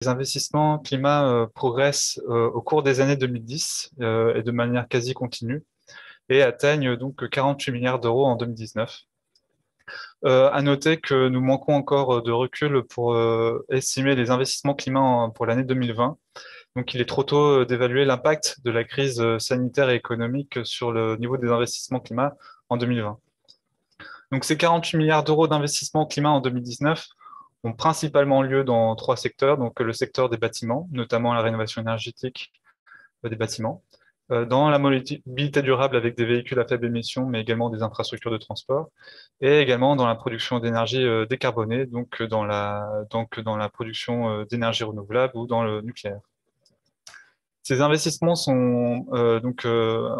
Les investissements climat progressent au cours des années 2010 et de manière quasi continue et atteignent donc 48 milliards d'euros en 2019. À noter que nous manquons encore de recul pour estimer les investissements climat pour l'année 2020. Donc, il est trop tôt d'évaluer l'impact de la crise sanitaire et économique sur le niveau des investissements climat en 2020. Donc, ces 48 milliards d'euros d'investissement climat en 2019 ont principalement lieu dans trois secteurs. Donc, le secteur des bâtiments, notamment la rénovation énergétique des bâtiments, dans la mobilité durable avec des véhicules à faible émission, mais également des infrastructures de transport, et également dans la production d'énergie décarbonée, donc dans la production d'énergie renouvelable ou dans le nucléaire. Ces investissements sont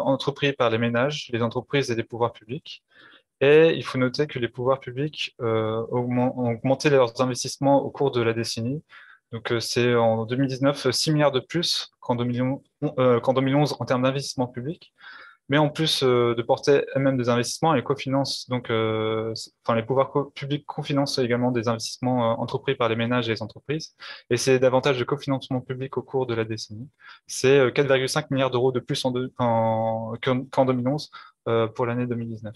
entrepris par les ménages, les entreprises et les pouvoirs publics. Et il faut noter que les pouvoirs publics ont augmenté leurs investissements au cours de la décennie. Donc, c'est en 2019 6 milliards de plus qu'en 2011 en termes d'investissement public. Mais en plus de porter eux-mêmes des investissements, les cofinancent, les pouvoirs publics cofinancent également des investissements entrepris par les ménages et les entreprises. Et c'est davantage de cofinancement public au cours de la décennie. C'est 4,5 milliards d'euros de plus qu'en 2011 pour l'année 2019.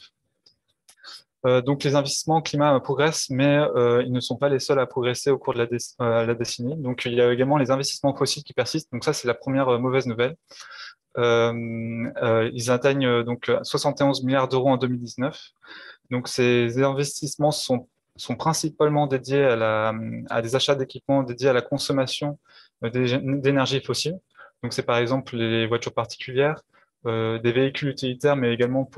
Donc les investissements en climat progressent, mais ils ne sont pas les seuls à progresser au cours de la décennie. Donc il y a également les investissements fossiles qui persistent. Donc ça, c'est la première mauvaise nouvelle. Ils atteignent donc 71 milliards d'euros en 2019. Donc ces investissements sont principalement dédiés à des achats d'équipements dédiés à la consommation d'énergie fossile. Donc c'est par exemple les voitures particulières, des véhicules utilitaires, mais également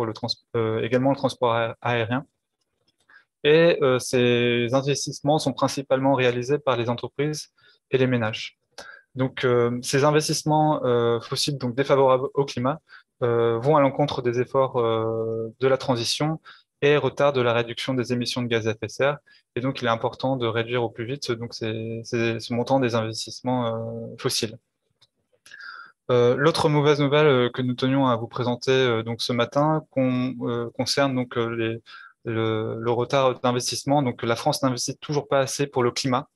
également le transport aérien. Et ces investissements sont principalement réalisés par les entreprises et les ménages. Donc, ces investissements fossiles, donc défavorables au climat, vont à l'encontre des efforts de la transition et retardent la réduction des émissions de gaz à effet de serre. Et donc, il est important de réduire au plus vite ce montant des investissements fossiles. L'autre mauvaise nouvelle que nous tenions à vous présenter donc ce matin concerne donc le retard d'investissement. Donc, la France n'investit toujours pas assez pour le climat.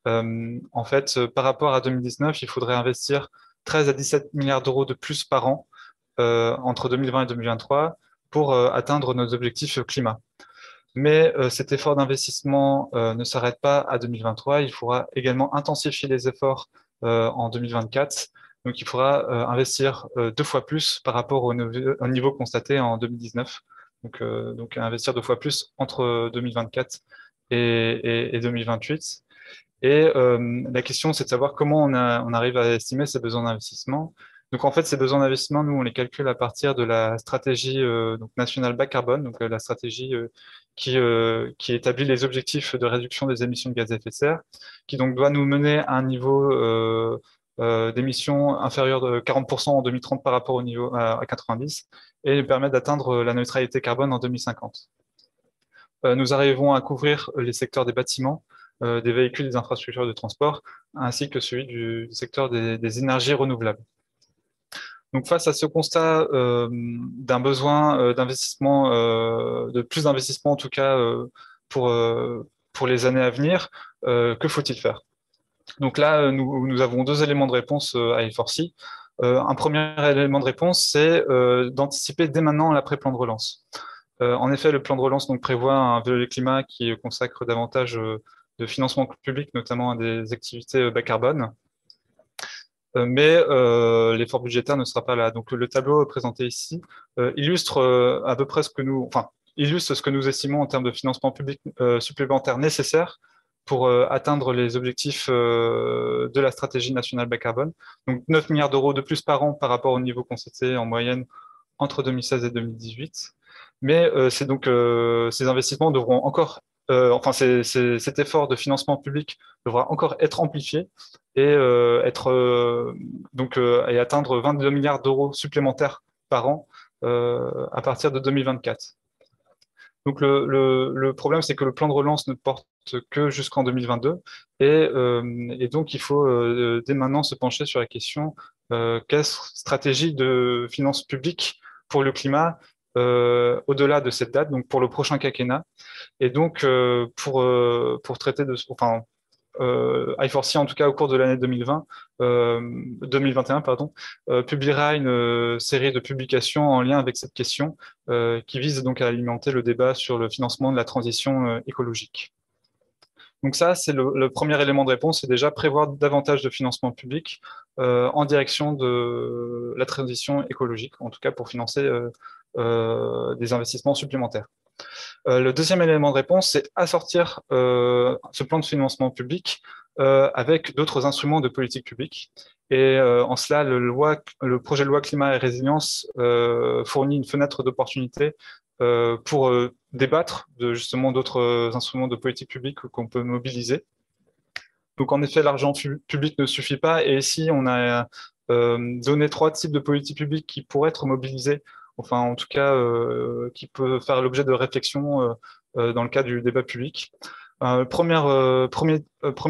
En fait, par rapport à 2019, il faudrait investir 13 à 17 milliards d'euros de plus par an entre 2020 et 2023 pour atteindre nos objectifs climat. Mais cet effort d'investissement ne s'arrête pas à 2023. Il faudra également intensifier les efforts en 2024. Donc, il faudra investir 2 fois plus par rapport au niveau constaté en 2019. Donc, investir 2 fois plus entre 2024 et 2028. Et la question, c'est de savoir comment on arrive à estimer ces besoins d'investissement. Donc, en fait, ces besoins d'investissement, nous, on les calcule à partir de la stratégie donc nationale bas carbone, donc la stratégie qui établit les objectifs de réduction des émissions de gaz à effet de serre, qui donc doit nous mener à un niveau d'émissions inférieur de 40% en 2030 par rapport au niveau à 90 et nous permettre d'atteindre la neutralité carbone en 2050. Nous arrivons à couvrir les secteurs des bâtiments, des véhicules, des infrastructures de transport, ainsi que celui du secteur des énergies renouvelables. Donc, face à ce constat d'un besoin d'investissement, de plus d'investissement en tout cas pour, pour les années à venir, que faut-il faire? Donc là, nous avons deux éléments de réponse à F4C. Un premier élément de réponse, c'est d'anticiper dès maintenant l'après-plan de relance. En effet, le plan de relance donc, prévoit un volet climat qui consacre davantage de financement public, notamment à des activités bas carbone. Mais l'effort budgétaire ne sera pas là. Donc le tableau présenté ici illustre à peu près illustre ce que nous estimons en termes de financement public supplémentaire nécessaire pour atteindre les objectifs de la stratégie nationale bas carbone. Donc 9 milliards d'euros de plus par an par rapport au niveau constaté en moyenne entre 2016 et 2018. Mais ces investissements devront encore, cet effort de financement public devra encore être amplifié et et atteindre 22 milliards d'euros supplémentaires par an à partir de 2024. Donc le problème, c'est que le plan de relance ne porte que jusqu'en 2022 et donc il faut dès maintenant se pencher sur la question quelle stratégie de finances publiques pour le climat au-delà de cette date, donc pour le prochain quinquennat. Et donc, pour traiter I4C, en tout cas au cours de l'année 2021, pardon, publiera une série de publications en lien avec cette question qui vise donc à alimenter le débat sur le financement de la transition écologique. Donc ça, c'est le premier élément de réponse, c'est déjà prévoir davantage de financement public en direction de la transition écologique, en tout cas pour financer des investissements supplémentaires. Le deuxième élément de réponse, c'est assortir ce plan de financement public avec d'autres instruments de politique publique. Et en cela, le projet de loi climat et résilience fournit une fenêtre d'opportunité pour débattre de justement d'autres instruments de politique publique qu'on peut mobiliser. Donc en effet, l'argent public ne suffit pas. Et ici, on a donné 3 types de politiques publiques qui pourraient être mobilisées, enfin en tout cas, qui peuvent faire l'objet de réflexion dans le cadre du débat public. Premier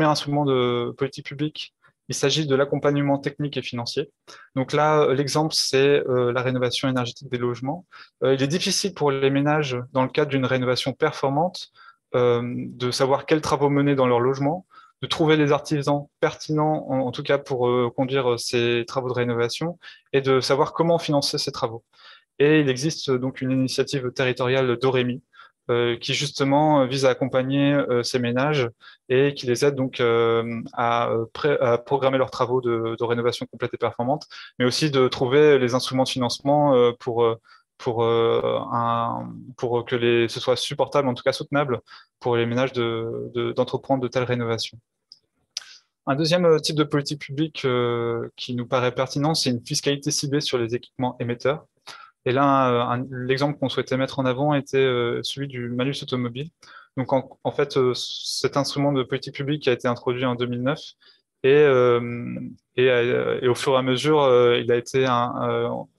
instrument de politique publique, il s'agit de l'accompagnement technique et financier. Donc là, l'exemple, c'est la rénovation énergétique des logements. Il est difficile pour les ménages, dans le cadre d'une rénovation performante, de savoir quels travaux mener dans leur logement, de trouver les artisans pertinents, en tout cas pour conduire ces travaux de rénovation, et de savoir comment financer ces travaux. Et il existe donc une initiative territoriale d'Oremi, qui justement vise à accompagner ces ménages et qui les aide donc à programmer leurs travaux de rénovation complète et performante, mais aussi de trouver les instruments de financement pour que ce soit supportable, en tout cas soutenable, pour les ménages d'entreprendre de telles rénovations. Un deuxième type de politique publique qui nous paraît pertinent, c'est une fiscalité ciblée sur les équipements émetteurs. Et là, l'exemple qu'on souhaitait mettre en avant était celui du malus automobile. Donc, en fait, cet instrument de politique publique a été introduit en 2009 et au fur et à mesure, il a été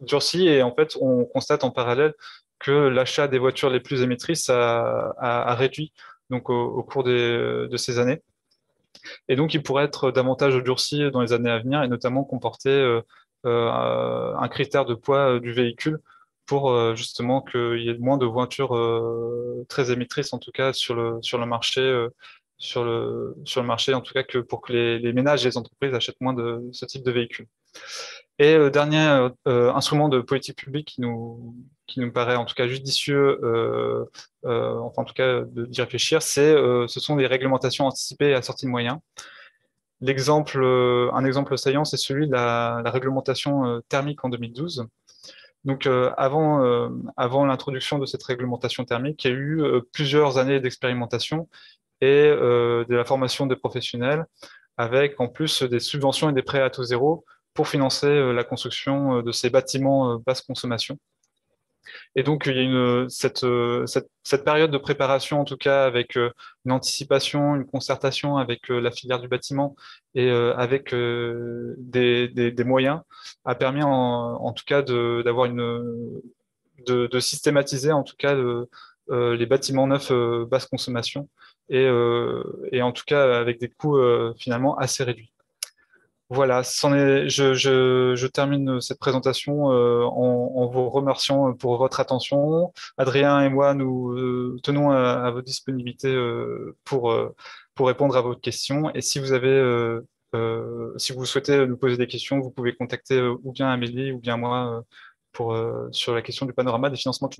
durci. Et en fait, on constate en parallèle que l'achat des voitures les plus émettrices a réduit donc, au cours de ces années. Et donc, il pourrait être davantage durci dans les années à venir et notamment comporter un critère de poids du véhicule pour justement qu'il y ait moins de voitures très émettrices, en tout cas sur le marché, sur le marché, en tout cas que pour que les ménages et les entreprises achètent moins de ce type de véhicules. Et le dernier instrument de politique publique qui nous paraît en tout cas judicieux, enfin en tout cas d'y réfléchir, ce sont les réglementations anticipées et assorties de moyens. Un exemple saillant, c'est celui de la réglementation thermique en 2012. Donc avant l'introduction de cette réglementation thermique, il y a eu plusieurs années d'expérimentation et de la formation des professionnels, avec en plus des subventions et des prêts à taux zéro pour financer la construction de ces bâtiments basse consommation. Et donc, il y a cette période de préparation, en tout cas, avec une anticipation, une concertation avec la filière du bâtiment et avec des moyens, a permis en tout cas d'avoir de systématiser, en tout cas, les bâtiments neufs basse consommation et en tout cas avec des coûts finalement assez réduits. Voilà, je termine cette présentation en vous remerciant pour votre attention. Adrien et moi, nous tenons à votre disponibilité pour répondre à vos questions. Et si vous souhaitez nous poser des questions, vous pouvez contacter ou bien Amélie ou bien moi sur la question du panorama des financements climatiques.